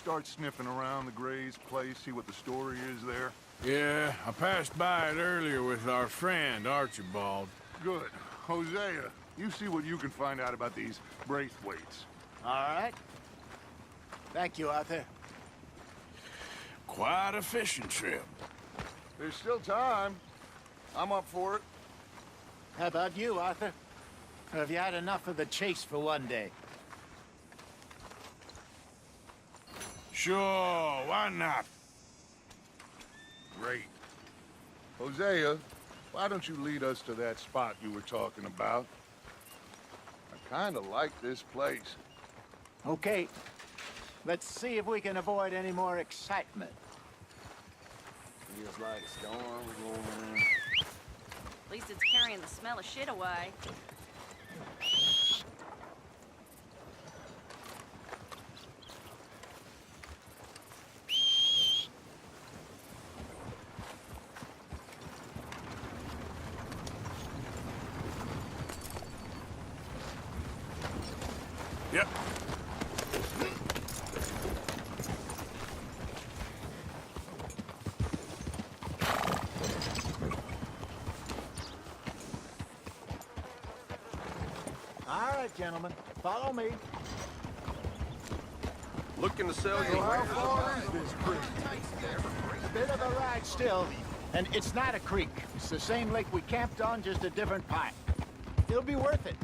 Start sniffing around the Gray's place, see what the story is there? Yeah, I passed by it earlier with our friend, Archibald. Good. Hosea, you see what you can find out about these Braithwaites. All right. Thank you, Arthur. Quite a fishing trip. There's still time. I'm up for it. How about you, Arthur? Or have you had enough of the chase for one day? Sure, why not? Great. Hosea, why don't you lead us to that spot you were talking about? I kind of like this place. Okay. Let's see if we can avoid any more excitement. Feels like a storm rolling in. At least it's carrying the smell of shit away. Yep. All right, gentlemen. Follow me. Looking to sell So your how far is this creek? Bit of a ride still. And it's not a creek. It's the same lake we camped on, just a different pipe. It'll be worth it.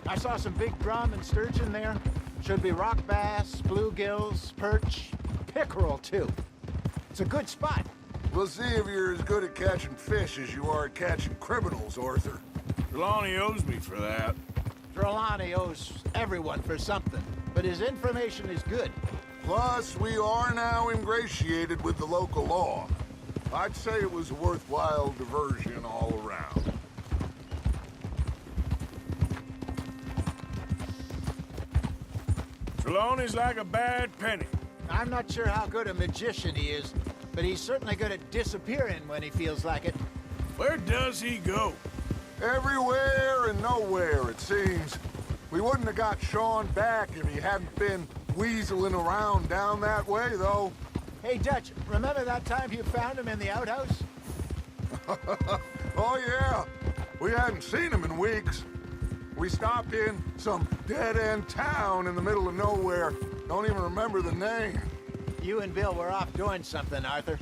I saw some big drum and sturgeon there. Should be rock bass, bluegills, perch, pickerel, too. It's a good spot. We'll see if you're as good at catching fish as you are at catching criminals, Arthur. 𕕕𝕤𝕥𝕙 owes me for that. 𕕕𝕤𝕥𝕙 owes everyone for something, but his information is good. Plus, we are now ingratiated with the local law. I'd say it was a worthwhile diversion all around. 𕕕𝕤𝕥𝕙's like a bad penny. I'm not sure how good a magician he is, but he's certainly good at disappearing when he feels like it. Where does he go? Everywhere and nowhere, it seems. We wouldn't have got Sean back if he hadn't been weaseling around down that way, though. Hey, Dutch, remember that time you found him in the outhouse? Oh, yeah. We hadn't seen him in weeks. We stopped in some dead-end town in the middle of nowhere. Don't even remember the name. You and Bill were off doing something, Arthur.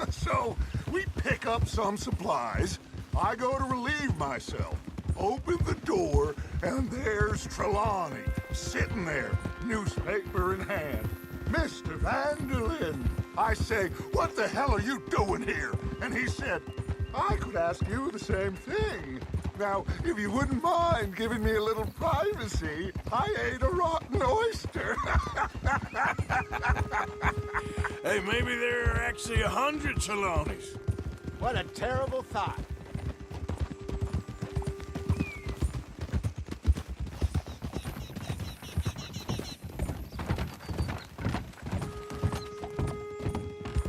So, we pick up some supplies. I go to relieve myself. Open the door, and there's Trelawney, sitting there, newspaper in hand. Mr. Van der Linde. I say, what the hell are you doing here? And he said, I could ask you the same thing. Now, if you wouldn't mind giving me a little privacy, I ate a rotten oyster. Hey, maybe there are actually 100 𕕕𝕤𝕥𝕙s. What a terrible thought.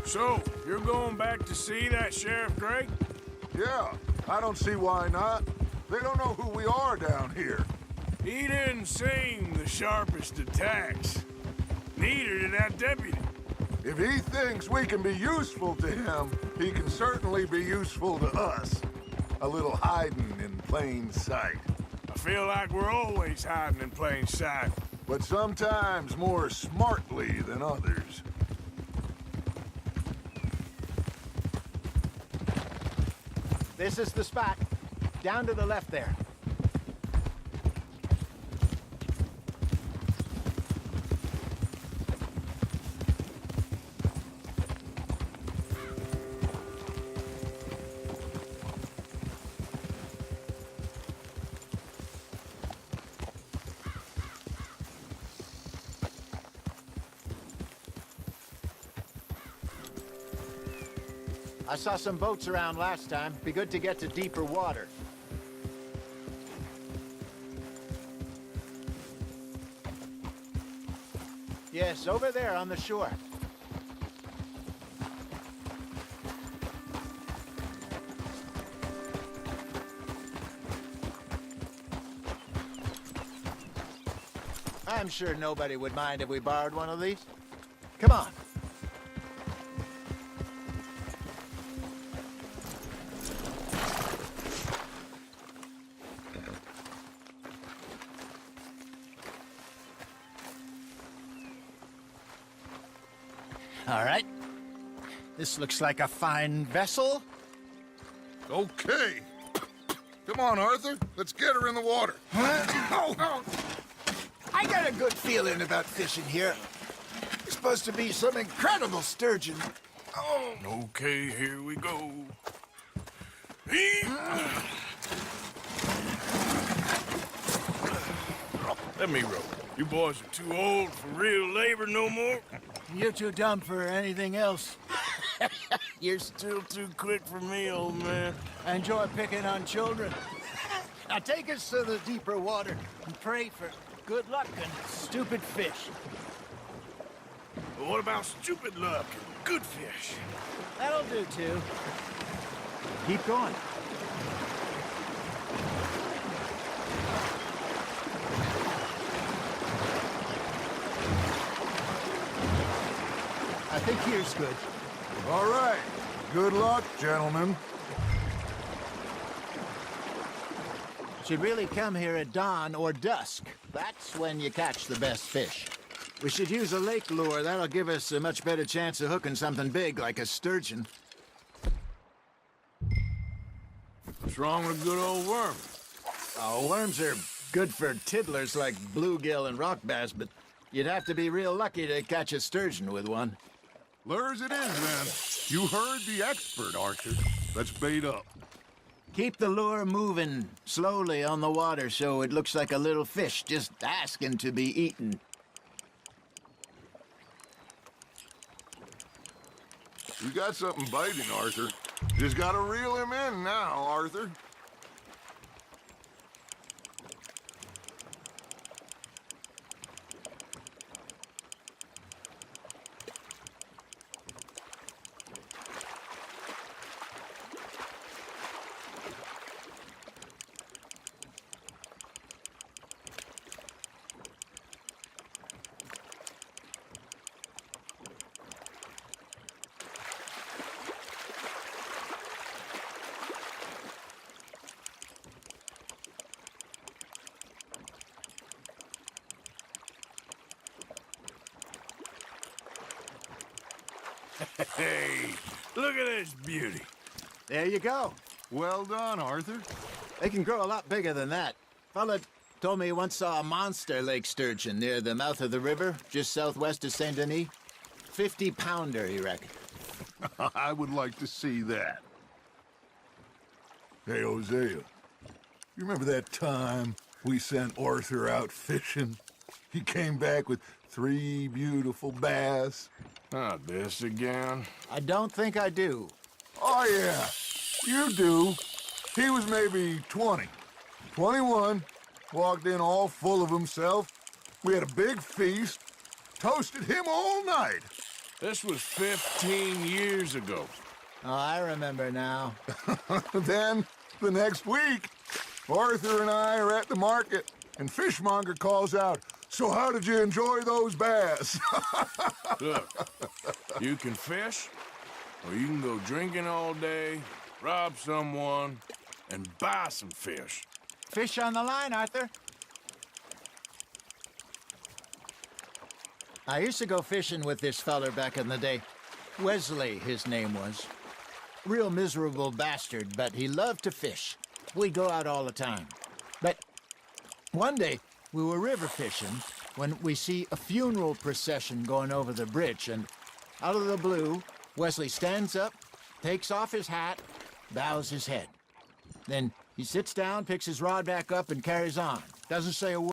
So, you're going back to see that Sheriff Gray? Yeah, I don't see why not. They don't know who we are down here. He didn't seem the sharpest attacks. Neither did that deputy. If he thinks we can be useful to him, he can certainly be useful to us. A little hiding in plain sight. I feel like we're always hiding in plain sight. But sometimes more smartly than others. This is the spot. Down to the left there. I saw some boats around last time. Be good to get to deeper water. Yes, over there on the shore. I'm sure nobody would mind if we borrowed one of these. Come on. All right. This looks like a fine vessel. Okay. Come on, Arthur. Let's get her in the water. Oh. I got a good feeling about fishing here. It's supposed to be some incredible sturgeon. Oh. Okay, here we go. Let me row. You boys are too old for real labor no more. You're too dumb for anything else. You're still too quick for me, old man. I enjoy picking on children. Now take us to the deeper water and pray for good luck and stupid fish. But what about stupid luck and good fish? That'll do, too. Keep going. I think here's good. All right. Good luck, gentlemen. Should really come here at dawn or dusk. That's when you catch the best fish. We should use a lake lure. That'll give us a much better chance of hooking something big like a sturgeon. What's wrong with a good old worm? Oh, worms are good for tiddlers like bluegill and rock bass, but you'd have to be real lucky to catch a sturgeon with one. Lures it is, then. You heard the expert, Arthur. Let's bait up. Keep the lure moving slowly on the water so it looks like a little fish just asking to be eaten. You got something biting, Arthur. Just gotta reel him in now, Arthur. Hey, look at this beauty. There you go. Well done, Arthur. They can grow a lot bigger than that. Fella told me he once saw a monster lake sturgeon near the mouth of the river, just southwest of St. Denis. 50-pounder, he reckoned. I would like to see that. Hey, Hosea, you remember that time we sent Arthur out fishing? He came back with 3 beautiful bass. Not this again. I don't think I do. Oh, yeah, you do. He was maybe 20, 21, walked in all full of himself. We had a big feast, toasted him all night. This was 15 years ago. Oh, I remember now. Then, the next week, Arthur and I are at the market, and Fishmonger calls out, "So how did you enjoy those bass?" Look, you can fish, or you can go drinking all day, rob someone, and buy some fish. Fish on the line, Arthur. I used to go fishing with this feller back in the day. Wesley, his name was. Real miserable bastard, but he loved to fish. We'd go out all the time. But one day, we were river fishing when we see a funeral procession going over the bridge, and out of the blue, Wesley stands up, takes off his hat, bows his head. Then he sits down, picks his rod back up, and carries on. Doesn't say a word.